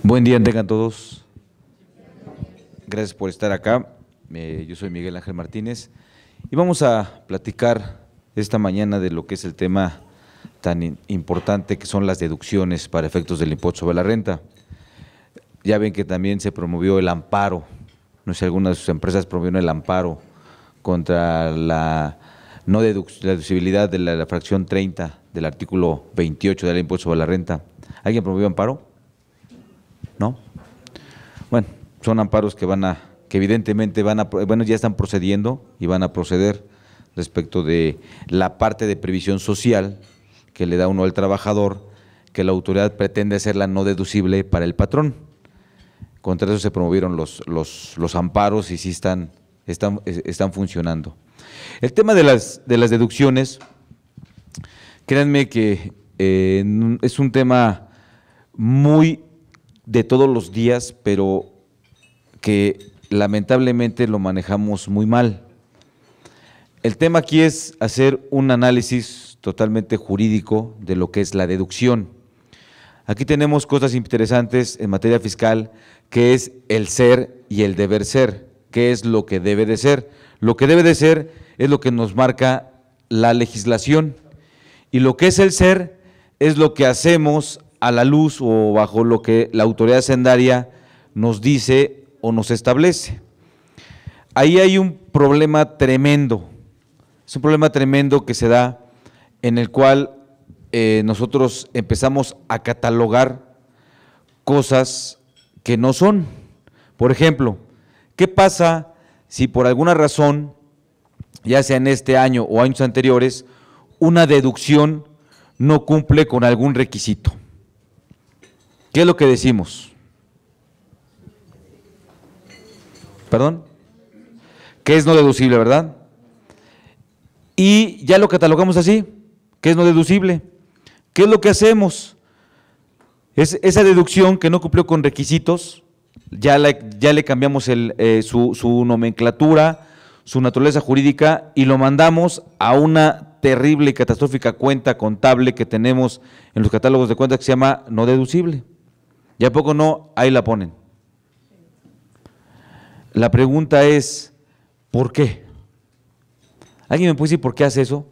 Buen día, tengan todos. Gracias por estar acá. Yo soy Miguel Ángel Martínez y vamos a platicar esta mañana de lo que es el tema tan importante que son las deducciones para efectos del impuesto sobre la renta. Ya ven que también se promovió el amparo, no sé, algunas de sus empresas promovieron el amparo contra la no deducibilidad de la fracción 30 del artículo 28 del impuesto sobre la renta. ¿Alguien promovió amparo? ¿No? Bueno, son amparos que evidentemente ya están procediendo y van a proceder respecto de la parte de previsión social que le da uno al trabajador, que la autoridad pretende hacerla no deducible para el patrón. Contra eso se promovieron los amparos y sí están funcionando. El tema de las deducciones, créanme que es un tema muy de todos los días, pero que lamentablemente lo manejamos muy mal. El tema aquí es hacer un análisis totalmente jurídico de lo que es la deducción. Aquí tenemos cosas interesantes en materia fiscal, que es el ser y el deber ser, qué es lo que debe de ser. Lo que debe de ser es lo que nos marca la legislación, y lo que es el ser es lo que hacemos a la luz o bajo lo que la autoridad hacendaria nos dice o nos establece. Ahí hay un problema tremendo, es un problema tremendo que se da en el cual nosotros empezamos a catalogar cosas que no son. Por ejemplo, ¿qué pasa si por alguna razón, ya sea en este año o años anteriores, una deducción no cumple con algún requisito? ¿Qué es lo que decimos? ¿Perdón? Que es no deducible, ¿verdad? Y ya lo catalogamos así, que es no deducible. ¿Qué es lo que hacemos? Esa deducción que no cumplió con requisitos, ya le cambiamos su nomenclatura, su naturaleza jurídica, y lo mandamos a una terrible y catastrófica cuenta contable que tenemos en los catálogos de cuentas que se llama no deducible. ¿Y a poco no? Ahí la ponen. La pregunta es, ¿por qué? ¿Alguien me puede decir por qué hace eso?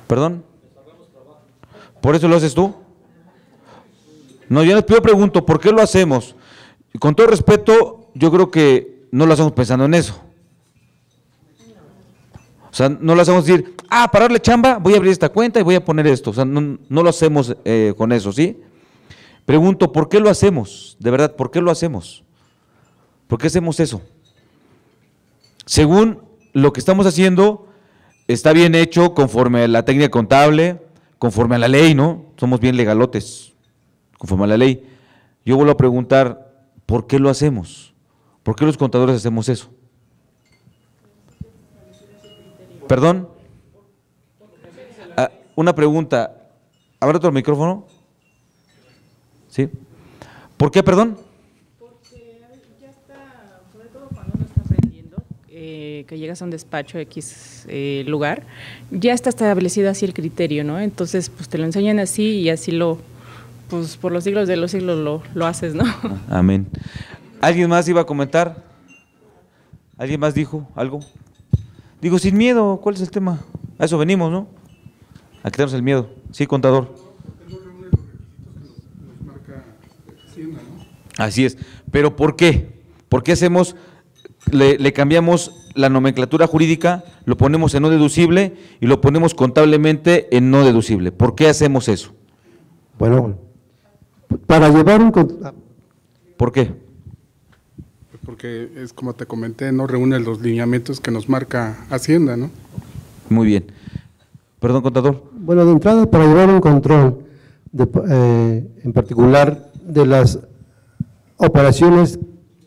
¿Perdón? ¿Por eso lo haces tú? No, yo pregunto, ¿por qué lo hacemos? Y con todo respeto, yo creo que no lo hacemos pensando en eso. O sea, no lo hacemos decir, para darle chamba, voy a abrir esta cuenta y voy a poner esto. O sea, no lo hacemos con eso, ¿sí? Pregunto, ¿por qué lo hacemos? De verdad, ¿por qué lo hacemos? ¿Por qué hacemos eso? Según lo que estamos haciendo, está bien hecho conforme a la técnica contable, conforme a la ley, ¿no? Somos bien legalotes, conforme a la ley. Yo vuelvo a preguntar, ¿por qué lo hacemos? ¿Por qué los contadores hacemos eso? ¿Perdón? Una pregunta. ¿Habrá otro micrófono? ¿Sí? ¿Por qué, perdón? Porque ya está, sobre todo cuando uno está aprendiendo, que llegas a un despacho X lugar, ya está establecido así el criterio, ¿no? Entonces, pues te lo enseñan así y así pues por los siglos de los siglos lo haces, ¿no? Amén. ¿Alguien más iba a comentar? ¿Alguien más dijo algo? Digo, sin miedo, ¿cuál es el tema? A eso venimos, ¿no? A quitarnos el miedo. Sí, contador. Así es, pero ¿por qué? ¿Por qué le cambiamos la nomenclatura jurídica, lo ponemos en no deducible y lo ponemos contablemente en no deducible? ¿Por qué hacemos eso? Bueno, para llevar un... ¿Por qué? Porque es como te comenté, no reúne los lineamientos que nos marca Hacienda, ¿no? Muy bien. Perdón, contador. Bueno, de entrada, para llevar un control, en particular de las operaciones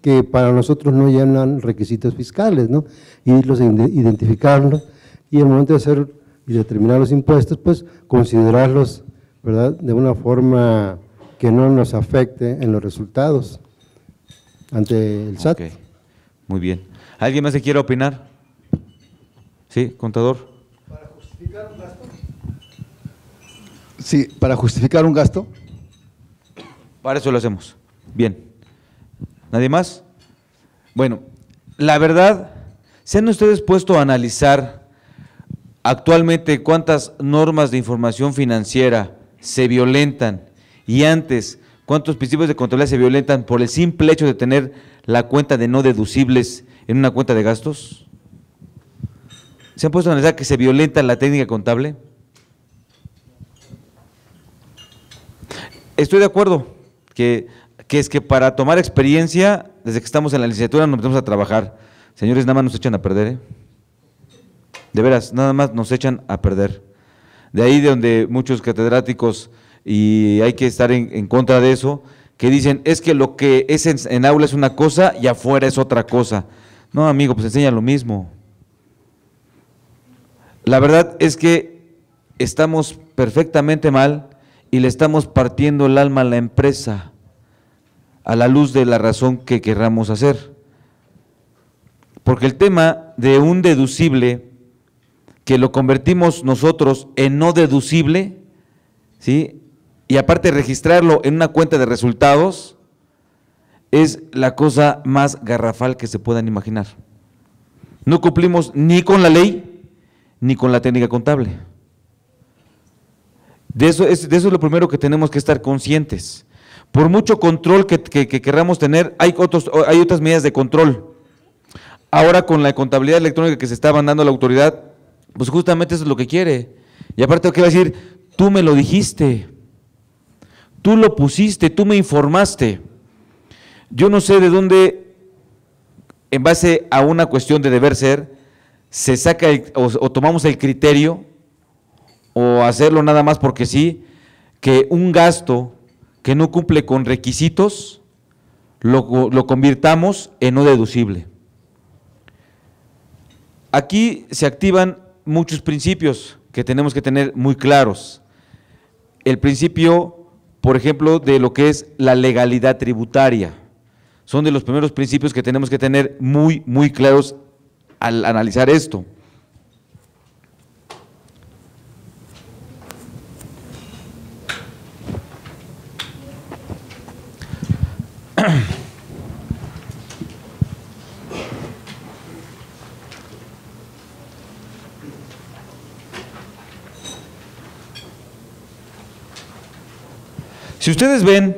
que para nosotros no llenan requisitos fiscales, ¿no? Irlos identificarlos y en el momento de hacer y determinar los impuestos, pues considerarlos, ¿verdad?, de una forma que no nos afecte en los resultados ante el SAT. Okay. Muy bien. ¿Alguien más se quiere opinar? Sí, contador. Para justificar un gasto. Sí, para justificar un gasto. Para eso lo hacemos. Bien. ¿Nadie más? Bueno, la verdad, ¿se han ustedes puesto a analizar actualmente cuántas normas de información financiera se violentan y antes cuántos principios de contabilidad se violentan por el simple hecho de tener la cuenta de no deducibles en una cuenta de gastos? ¿Se han puesto a analizar que se violenta la técnica contable? Estoy de acuerdo que es que para tomar experiencia, desde que estamos en la licenciatura nos metemos a trabajar. Señores, nada más nos echan a perder, ¿eh? De veras, nada más nos echan a perder. De ahí de donde muchos catedráticos, y hay que estar en contra de eso, que dicen, es que lo que es en aula es una cosa y afuera es otra cosa. No, amigo, pues enseña lo mismo. La verdad es que estamos perfectamente mal y le estamos partiendo el alma a la empresa a la luz de la razón que querramos hacer. Porque el tema de un deducible, que lo convertimos nosotros en no deducible, ¿sí? Y aparte registrarlo en una cuenta de resultados, es la cosa más garrafal que se puedan imaginar. No cumplimos ni con la ley, ni con la técnica contable. De eso es lo primero que tenemos que estar conscientes. Por mucho control que querramos tener, hay otras medidas de control. Ahora con la contabilidad electrónica que se está mandando a la autoridad, pues justamente eso es lo que quiere. Y aparte, ¿qué va a decir? Tú me lo dijiste, tú lo pusiste, tú me informaste. Yo no sé de dónde, en base a una cuestión de deber ser, se saca o tomamos el criterio, o hacerlo nada más porque sí, que un gasto que no cumple con requisitos, lo convirtamos en no deducible. Aquí se activan muchos principios que tenemos que tener muy claros. El principio, por ejemplo, de lo que es la legalidad tributaria. Son de los primeros principios que tenemos que tener muy, muy claros al analizar esto. Si ustedes ven,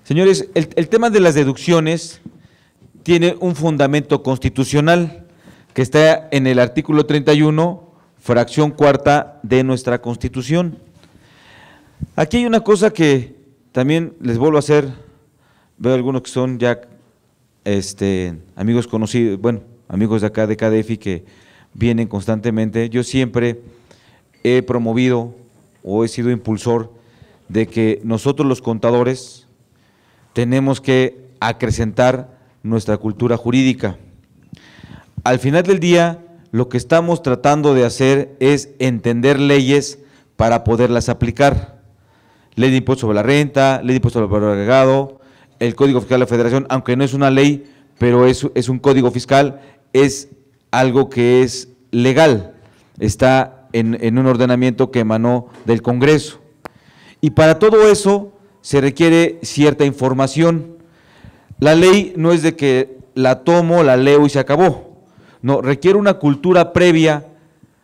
señores, el tema de las deducciones tiene un fundamento constitucional que está en el artículo 31, fracción cuarta de nuestra Constitución. Aquí hay una cosa que también les vuelvo a hacer, veo algunos que son ya amigos conocidos, bueno, amigos de acá de CADEFI que vienen constantemente. Yo siempre he promovido o he sido impulsor de que nosotros los contadores tenemos que acrecentar nuestra cultura jurídica. Al final del día, lo que estamos tratando de hacer es entender leyes para poderlas aplicar. Ley de impuesto sobre la renta, ley de impuesto sobre el valor agregado, el Código Fiscal de la Federación, aunque no es una ley, pero es un código fiscal, es algo que es legal, está en un ordenamiento que emanó del Congreso. Y para todo eso se requiere cierta información. La ley no es de que la tomo, la leo y se acabó. No, requiere una cultura previa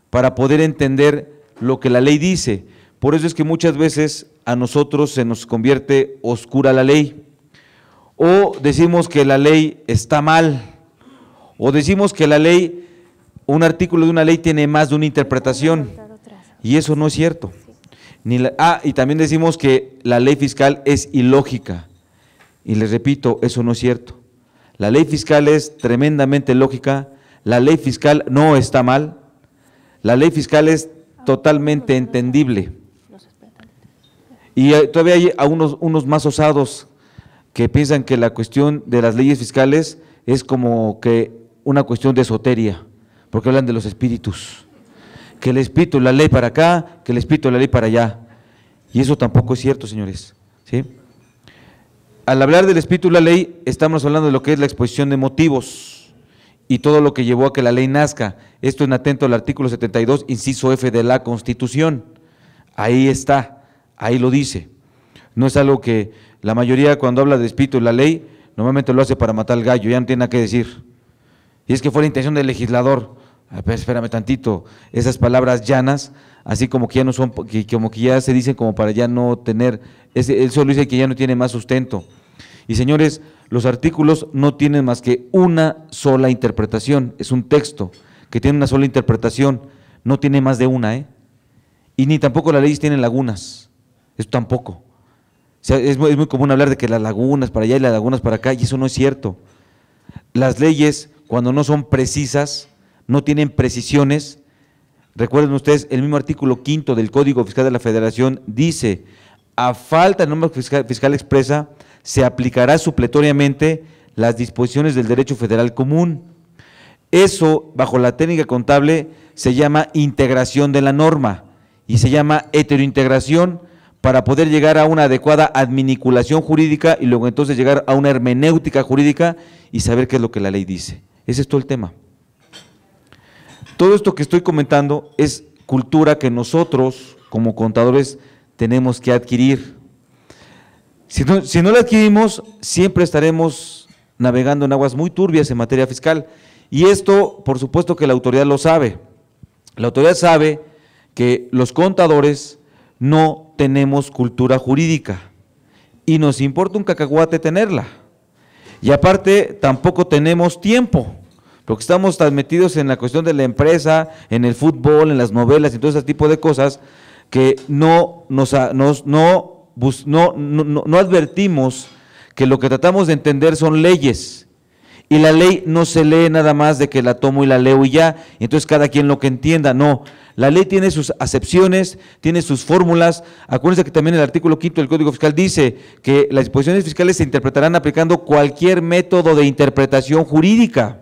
para poder entender lo que la ley dice. Por eso es que muchas veces a nosotros se nos convierte oscura la ley. O decimos que la ley está mal. O decimos que la ley, un artículo de una ley tiene más de una interpretación. Y eso no es cierto. Y también decimos que la ley fiscal es ilógica. Y les repito, eso no es cierto. La ley fiscal es tremendamente lógica, la ley fiscal no está mal, la ley fiscal es totalmente entendible. Y todavía hay unos más osados que piensan que la cuestión de las leyes fiscales es como que una cuestión de esoteria, porque hablan de los espíritus. Que el espíritu, la ley para acá, que el espíritu, la ley para allá. Y eso tampoco es cierto, señores, ¿sí? Al hablar del espíritu y la ley, estamos hablando de lo que es la exposición de motivos y todo lo que llevó a que la ley nazca. Esto en atento al artículo 72, inciso F de la Constitución. Ahí está. ahí lo dice. No es algo que la mayoría cuando habla de espíritu y la ley, normalmente lo hace para matar al gallo, ya no tiene nada que decir. Y es que fue la intención del legislador. A ver, espérame tantito, esas palabras llanas, así como que ya no son, como que ya se dicen como para ya no tener, eso lo dice que ya no tiene más sustento. Y señores, los artículos no tienen más que una sola interpretación, es un texto que tiene una sola interpretación, no tiene más de una, y ni tampoco las leyes tienen lagunas, eso tampoco. O sea, es muy común hablar de que las lagunas para allá y las lagunas para acá, y eso no es cierto. Las leyes, cuando no son precisas, no tienen precisiones. Recuerden ustedes, el mismo artículo 5 del Código Fiscal de la Federación dice, a falta de norma fiscal expresa, se aplicará supletoriamente las disposiciones del derecho federal común. Eso, bajo la técnica contable, se llama integración de la norma y se llama heterointegración para poder llegar a una adecuada adminiculación jurídica y luego entonces llegar a una hermenéutica jurídica y saber qué es lo que la ley dice. Ese es todo el tema. Todo esto que estoy comentando es cultura que nosotros, como contadores, tenemos que adquirir. Si no la adquirimos, siempre estaremos navegando en aguas muy turbias en materia fiscal. Y esto, por supuesto que la autoridad lo sabe. La autoridad sabe que los contadores no tenemos cultura jurídica y nos importa un cacahuate tenerla. Y aparte, tampoco tenemos tiempo, porque estamos tan metidos en la cuestión de la empresa, en el fútbol, en las novelas y todo ese tipo de cosas, que no advertimos que lo que tratamos de entender son leyes, y la ley no se lee nada más de que la tomo y la leo y ya, y entonces cada quien lo que entienda, no. La ley tiene sus acepciones, tiene sus fórmulas. Acuérdense que también el artículo 5 del Código Fiscal dice que las disposiciones fiscales se interpretarán aplicando cualquier método de interpretación jurídica.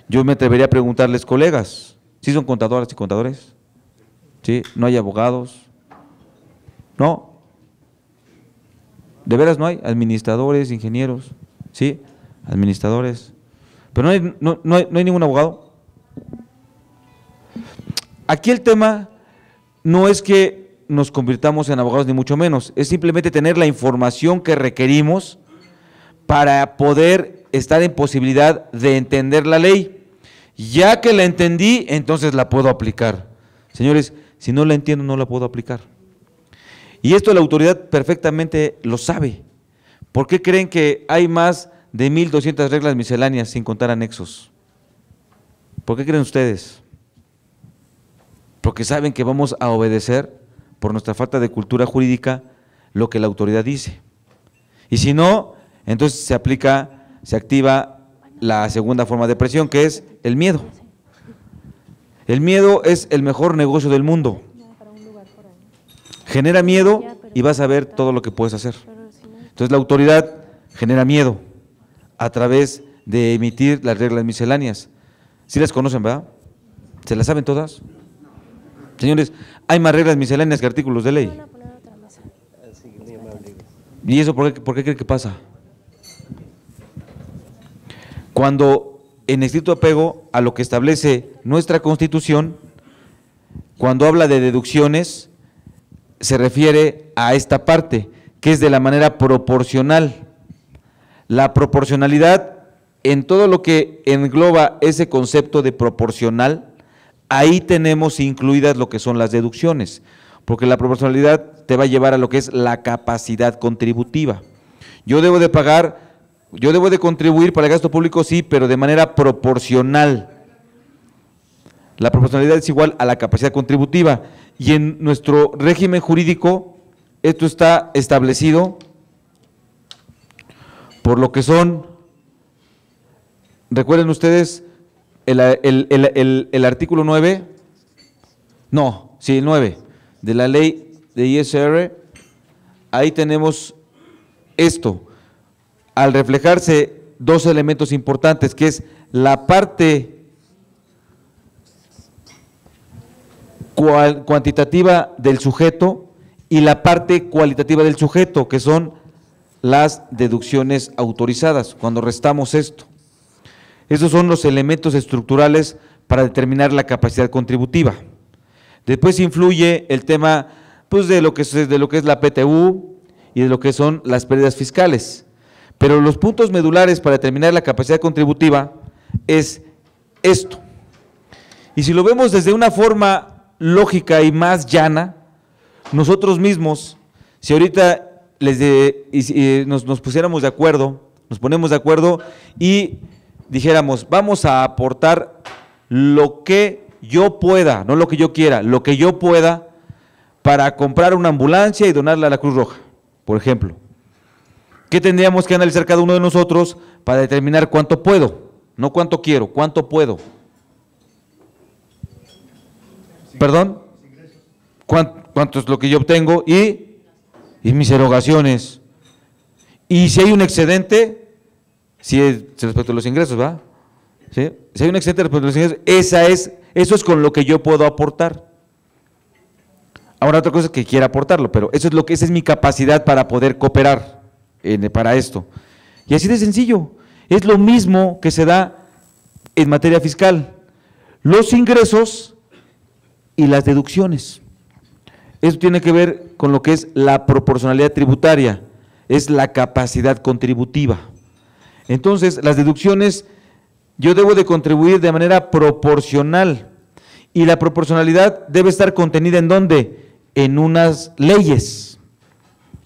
Yo me atrevería a preguntarles, colegas, ¿sí son contadoras y contadores? ¿Sí? ¿No hay abogados? ¿No? ¿De veras no hay? Administradores, ingenieros, ¿sí? Administradores. ¿Pero no hay ningún abogado? Aquí el tema no es que nos convirtamos en abogados ni mucho menos, es simplemente tener la información que requerimos para poder estar en posibilidad de entender la ley. Ya que la entendí, entonces la puedo aplicar. Señores, si no la entiendo, no la puedo aplicar. Y esto la autoridad perfectamente lo sabe. ¿Por qué creen que hay más de 1,200 reglas misceláneas sin contar anexos? ¿Por qué creen ustedes? Porque saben que vamos a obedecer, por nuestra falta de cultura jurídica, lo que la autoridad dice. Y si no, entonces se activa la segunda forma de presión, que es el miedo. El miedo es el mejor negocio del mundo. Genera miedo y vas a ver todo lo que puedes hacer. Entonces la autoridad genera miedo a través de emitir las reglas misceláneas. ¿Sí las conocen, verdad? ¿Se las saben todas? Señores, hay más reglas misceláneas que artículos de ley. ¿Y eso por qué cree que pasa? Cuando en estricto apego a lo que establece nuestra Constitución, cuando habla de deducciones, se refiere a esta parte, que es de la manera proporcional. La proporcionalidad, en todo lo que engloba ese concepto de proporcional, ahí tenemos incluidas lo que son las deducciones, porque la proporcionalidad te va a llevar a lo que es la capacidad contributiva. Yo debo de contribuir para el gasto público, sí, pero de manera proporcional. La proporcionalidad es igual a la capacidad contributiva, y en nuestro régimen jurídico esto está establecido por lo que son, recuerden ustedes, el artículo 9, el 9 de la ley de ISR, ahí tenemos esto, al reflejarse dos elementos importantes, que es la parte cuantitativa del sujeto y la parte cualitativa del sujeto, que son las deducciones autorizadas, cuando restamos esto. Esos son los elementos estructurales para determinar la capacidad contributiva. Después influye el tema pues de lo que es la PTU y de lo que son las pérdidas fiscales. Pero los puntos medulares para determinar la capacidad contributiva es esto. Y si lo vemos desde una forma lógica y más llana, nosotros mismos, si ahorita nos pusiéramos de acuerdo, nos ponemos de acuerdo y dijéramos, vamos a aportar lo que yo pueda, no lo que yo quiera, lo que yo pueda para comprar una ambulancia y donarla a la Cruz Roja, por ejemplo. ¿Qué tendríamos que analizar cada uno de nosotros para determinar cuánto puedo? No cuánto quiero, cuánto puedo. ¿Perdón? ¿Cuánto es lo que yo obtengo? Y mis erogaciones. Y si hay un excedente, si es respecto a los ingresos, ¿va? ¿Sí? Si hay un excedente respecto a los ingresos, eso es con lo que yo puedo aportar. Ahora otra cosa es que quiera aportarlo, pero esa es mi capacidad para poder cooperar para esto. Y así de sencillo, es lo mismo que se da en materia fiscal. Los ingresos y las deducciones. Eso tiene que ver con lo que es la proporcionalidad tributaria, es la capacidad contributiva. Entonces, las deducciones, yo debo de contribuir de manera proporcional, y la proporcionalidad debe estar contenida ¿en dónde? En unas leyes,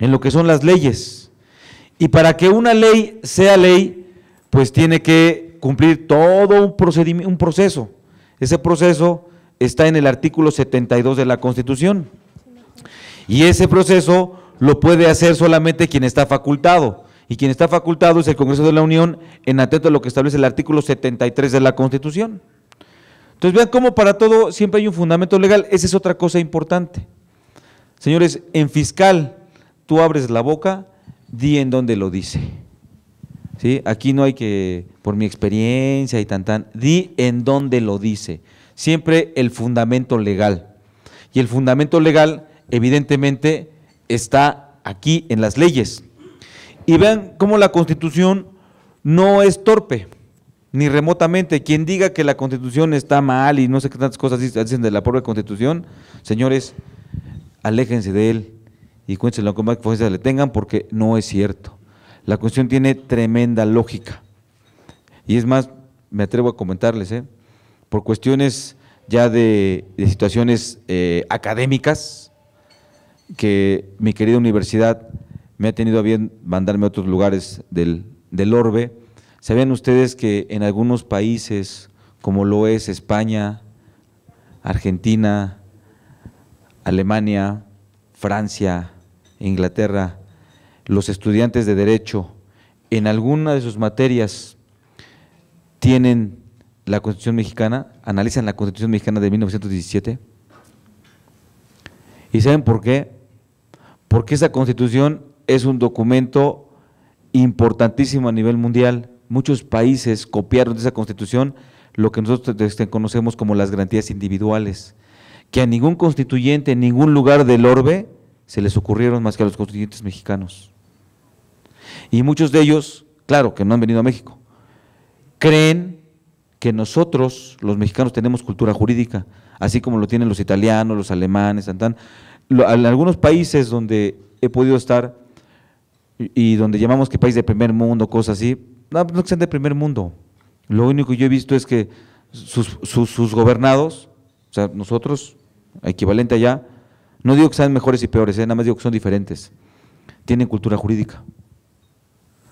en lo que son las leyes. Y para que una ley sea ley, pues tiene que cumplir todo un proceso. Ese proceso está en el artículo 72 de la Constitución. Y ese proceso lo puede hacer solamente quien está facultado. Y quien está facultado es el Congreso de la Unión, en atento a lo que establece el artículo 73 de la Constitución. Entonces vean cómo para todo siempre hay un fundamento legal. Esa es otra cosa importante. Señores, en fiscal, tú abres la boca, di en dónde lo dice. ¿Sí? Aquí no hay que, por mi experiencia y di en dónde lo dice. Siempre el fundamento legal. Y el fundamento legal, evidentemente, está aquí en las leyes. Y vean cómo la Constitución no es torpe, ni remotamente. Quien diga que la Constitución está mal y no sé qué tantas cosas dicen de la propia Constitución, señores, aléjense de él y cuéntenselo con más fuerza le tengan, porque no es cierto. La Constitución tiene tremenda lógica. Y es más, me atrevo a comentarles, por cuestiones ya de situaciones académicas, que mi querida universidad me ha tenido a bien mandarme a otros lugares del orbe. ¿Sabían ustedes que en algunos países, como lo es España, Argentina, Alemania, Francia, Inglaterra, los estudiantes de Derecho, en alguna de sus materias, tienen la Constitución mexicana, analizan la Constitución mexicana de 1917? ¿Y saben por qué? Porque esa Constitución es un documento importantísimo a nivel mundial. Muchos países copiaron de esa Constitución lo que nosotros conocemos como las garantías individuales, que a ningún constituyente en ningún lugar del orbe se les ocurrieron más que a los constituyentes mexicanos. Y muchos de ellos, claro, que no han venido a México, creen que nosotros, los mexicanos, tenemos cultura jurídica, así como lo tienen los italianos, los alemanes, en algunos países donde he podido estar y donde llamamos que país de primer mundo, cosas así, no que sean de primer mundo. Lo único que yo he visto es que sus gobernados, o sea, nosotros, equivalente allá, no digo que sean mejores y peores, nada más digo que son diferentes, tienen cultura jurídica,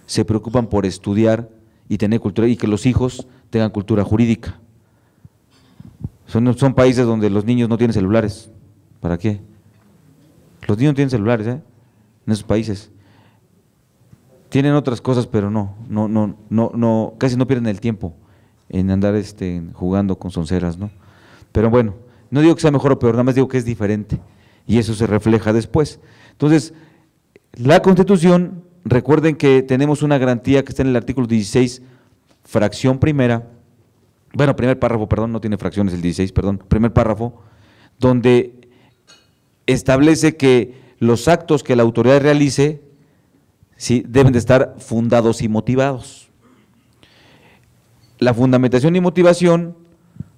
se preocupan por estudiar y tener cultura, y que los hijos tengan cultura jurídica. Son países donde los niños no tienen celulares. ¿Para qué? Los niños no tienen celulares, en esos países. Tienen otras cosas, pero no, casi no pierden el tiempo en andar jugando con sonceras, ¿no? Pero bueno, no digo que sea mejor o peor, nada más digo que es diferente, y eso se refleja después. Entonces, la Constitución, recuerden que tenemos una garantía que está en el artículo 16, fracción primera, bueno, primer párrafo, perdón, no tiene fracciones el 16, perdón, primer párrafo, donde establece que los actos que la autoridad realice, sí, deben de estar fundados y motivados. La fundamentación y motivación,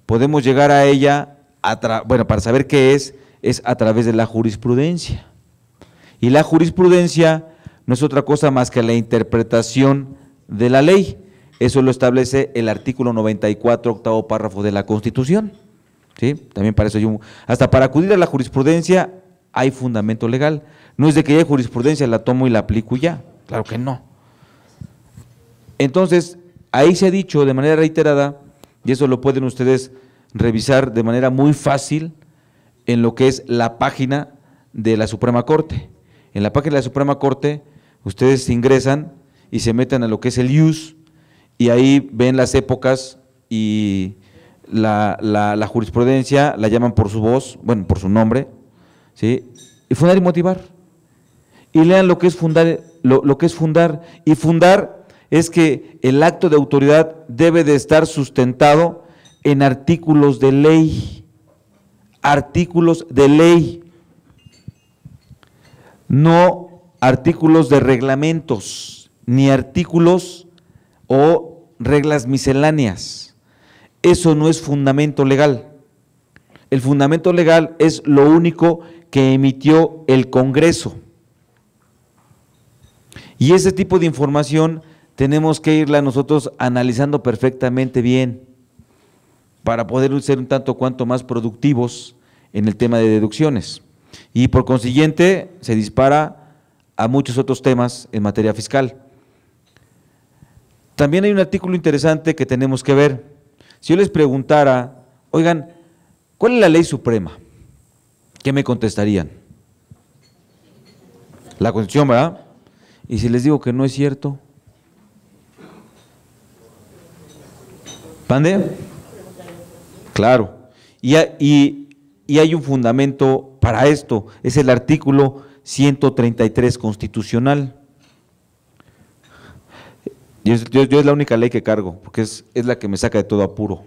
podemos llegar a ella, para saber qué es, es a través de la jurisprudencia. Y la jurisprudencia no es otra cosa más que la interpretación de la ley. Eso lo establece el artículo 94, octavo párrafo de la Constitución. ¿Sí? También para eso hasta para acudir a la jurisprudencia hay fundamento legal. No es de que haya jurisprudencia, la tomo y la aplico y ya. Claro que no. Entonces, ahí se ha dicho de manera reiterada, y eso lo pueden ustedes revisar de manera muy fácil en lo que es la página de la Suprema Corte. En la página de la Suprema Corte, ustedes ingresan y se meten a lo que es el ius, y ahí ven las épocas y la jurisprudencia, la llaman por su voz, bueno, por su nombre, ¿sí? Y fundar y motivar. Y lean lo que es fundar, lo que es fundar. Y fundar es que el acto de autoridad debe de estar sustentado en artículos de ley. Artículos de ley. No artículos de reglamentos, ni artículos o reglas misceláneas. Eso no es fundamento legal. El fundamento legal es lo único que emitió el Congreso. Y ese tipo de información tenemos que irla nosotros analizando perfectamente bien para poder ser un tanto cuanto más productivos en el tema de deducciones. Y por consiguiente se dispara a muchos otros temas en materia fiscal. También hay un artículo interesante que tenemos que ver. Si yo les preguntara, oigan, ¿cuál es la ley suprema? ¿Qué me contestarían? La Constitución, ¿verdad? Y si les digo que no es cierto, ¿pande? Claro, y hay un fundamento para esto, es el artículo 133 constitucional. Yo es la única ley que cargo, porque es la que me saca de todo apuro.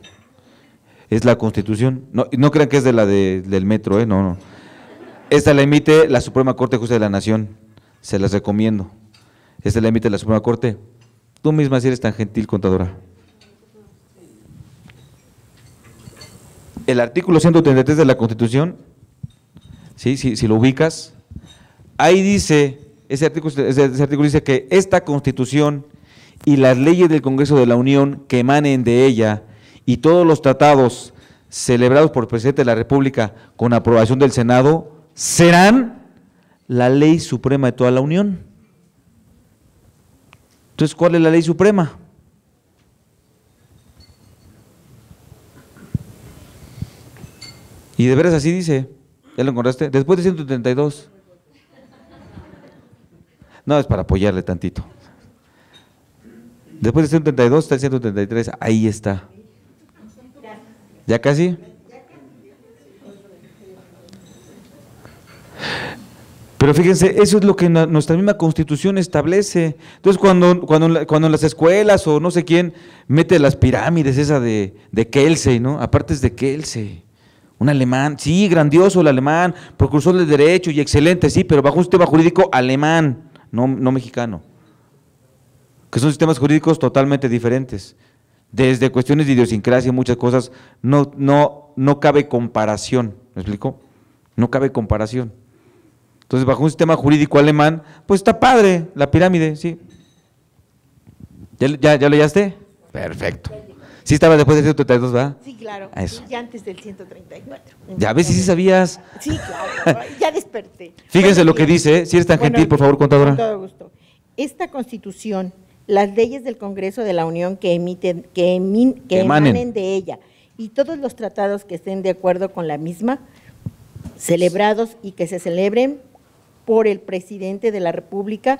Es la Constitución. No crean que es de la del metro, no. Esta la emite la Suprema Corte de Justicia de la Nación, se las recomiendo. Esta la emite la Suprema Corte. Tú misma si eres tan gentil, contadora. El artículo 133 de la Constitución, ¿sí? Si lo ubicas, ahí dice, ese artículo dice que esta Constitución y las leyes del Congreso de la Unión que emanen de ella y todos los tratados celebrados por el Presidente de la República con aprobación del Senado serán la ley suprema de toda la Unión. Entonces, ¿cuál es la ley suprema? Y de veras así dice, ¿ya lo encontraste? Después de 132. No, es para apoyarle tantito. Después de 132 está el 133, ahí está. ¿Ya casi? Pero fíjense, eso es lo que nuestra misma Constitución establece. Entonces, cuando en las escuelas o no sé quién mete las pirámides esa de Kelsey, ¿no? Aparte es de Kelsey, un alemán, sí, grandioso el alemán, precursor del derecho y excelente, sí, pero bajo un sistema jurídico alemán, no mexicano, que son sistemas jurídicos totalmente diferentes. Desde cuestiones de idiosincrasia y muchas cosas, no cabe comparación, ¿me explico? No cabe comparación. Entonces, bajo un sistema jurídico alemán, pues está padre la pirámide, sí. ¿Ya lo leíste? Perfecto. Sí estaba después del 132, ¿verdad? Sí, claro. Eso. Y antes del 134. Ya ves, si sí sabías. Sí, claro, ya desperté. Fíjense Buenos lo que días. dice, si eres tan Buenos gentil, por días. favor, contadora. Con todo gusto. Esta Constitución, las leyes del Congreso de la Unión que emanen de ella y todos los tratados que estén de acuerdo con la misma, celebrados y que se celebren por el Presidente de la República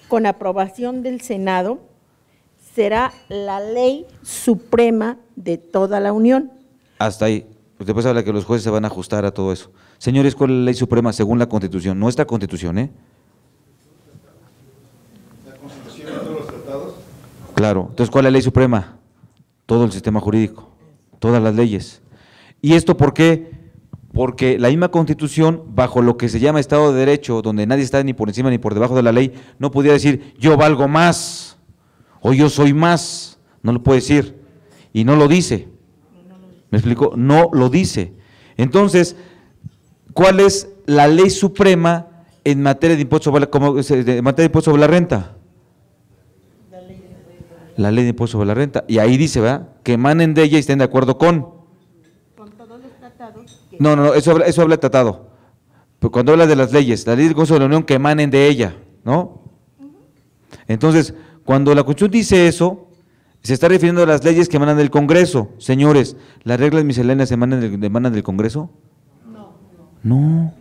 con aprobación del Senado, será la ley suprema de toda la Unión. Hasta ahí. Pues después habla que los jueces se van a ajustar a todo eso. Señores, ¿cuál es la ley suprema según la Constitución? Nuestra Constitución, ¿eh? ¿La Constitución y todos los tratados? Claro. Entonces, ¿cuál es la ley suprema? Todo el sistema jurídico, todas las leyes. ¿Y esto por qué? Porque la misma Constitución, bajo lo que se llama Estado de Derecho, donde nadie está ni por encima ni por debajo de la ley, no podía decir yo valgo más o yo soy más, no lo puede decir y no lo dice. ¿Me explico? No lo dice. Entonces, ¿cuál es la ley suprema en materia de impuesto sobre la renta? La ley de impuesto sobre la renta. Y ahí dice, ¿verdad?, que emanen de ella y estén de acuerdo con todos los tratados. No, eso habla de tratado. Pero cuando habla de las leyes, la ley del Consejo de la Unión que emanen de ella, ¿no? Entonces, cuando la Constitución dice eso, se está refiriendo a las leyes que emanan del Congreso. Señores, ¿las reglas misceláneas emanan del Congreso? No.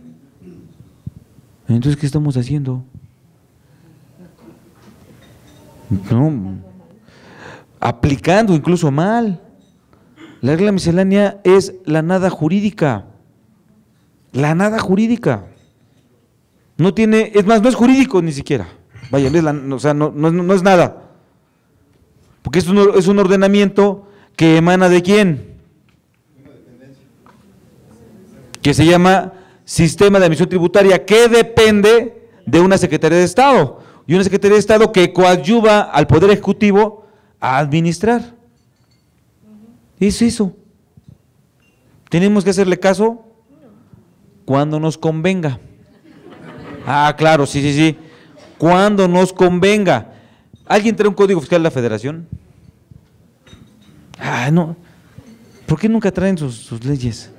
Entonces, ¿qué estamos haciendo? No. Aplicando incluso mal. La regla miscelánea es la nada jurídica. La nada jurídica. No tiene, es más, no es jurídico ni siquiera. Vaya, o sea, no es nada. Porque es un ordenamiento que emana ¿de quién? Que se llama Sistema de Administración Tributaria, que depende de una Secretaría de Estado. Y una Secretaría de Estado que coadyuva al Poder Ejecutivo a administrar. Es eso. Tenemos que hacerle caso cuando nos convenga. Ah, claro, sí. Cuando nos convenga. ¿Alguien trae un código fiscal de la Federación? Ah, no. ¿Por qué nunca traen sus leyes?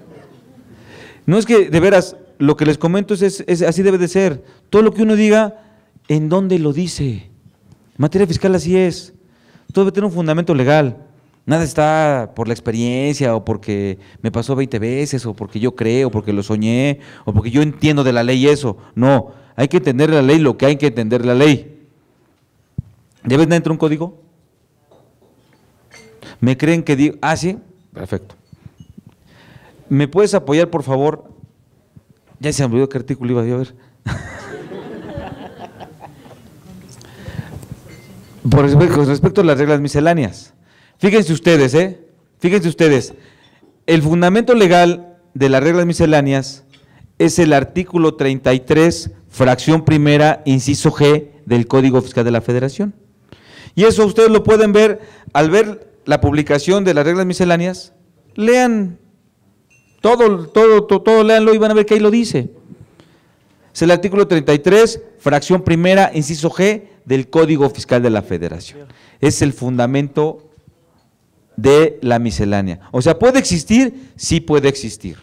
No, es que de veras, lo que les comento es así debe de ser. Todo lo que uno diga, ¿en dónde lo dice? En materia fiscal así es. Todo debe tener un fundamento legal. Nada está por la experiencia o porque me pasó 20 veces o porque yo creo, o porque lo soñé o porque yo entiendo de la ley eso. No, hay que entender la ley lo que hay que entender la ley. ¿Debe de entrar un código? ¿Me creen que digo? Ah, sí, perfecto. ¿Me puedes apoyar, por favor? Ya se me olvidó qué artículo iba a ver. Con respecto a las reglas misceláneas. Fíjense ustedes, el fundamento legal de las reglas misceláneas es el artículo 33, fracción primera, inciso G del Código Fiscal de la Federación. Y eso ustedes lo pueden ver al ver la publicación de las reglas misceláneas. Lean todo léanlo y van a ver que ahí lo dice. Es el artículo 33, fracción primera, inciso G del Código Fiscal de la Federación. Es el fundamento de la miscelánea. O sea, ¿puede existir? Sí puede existir.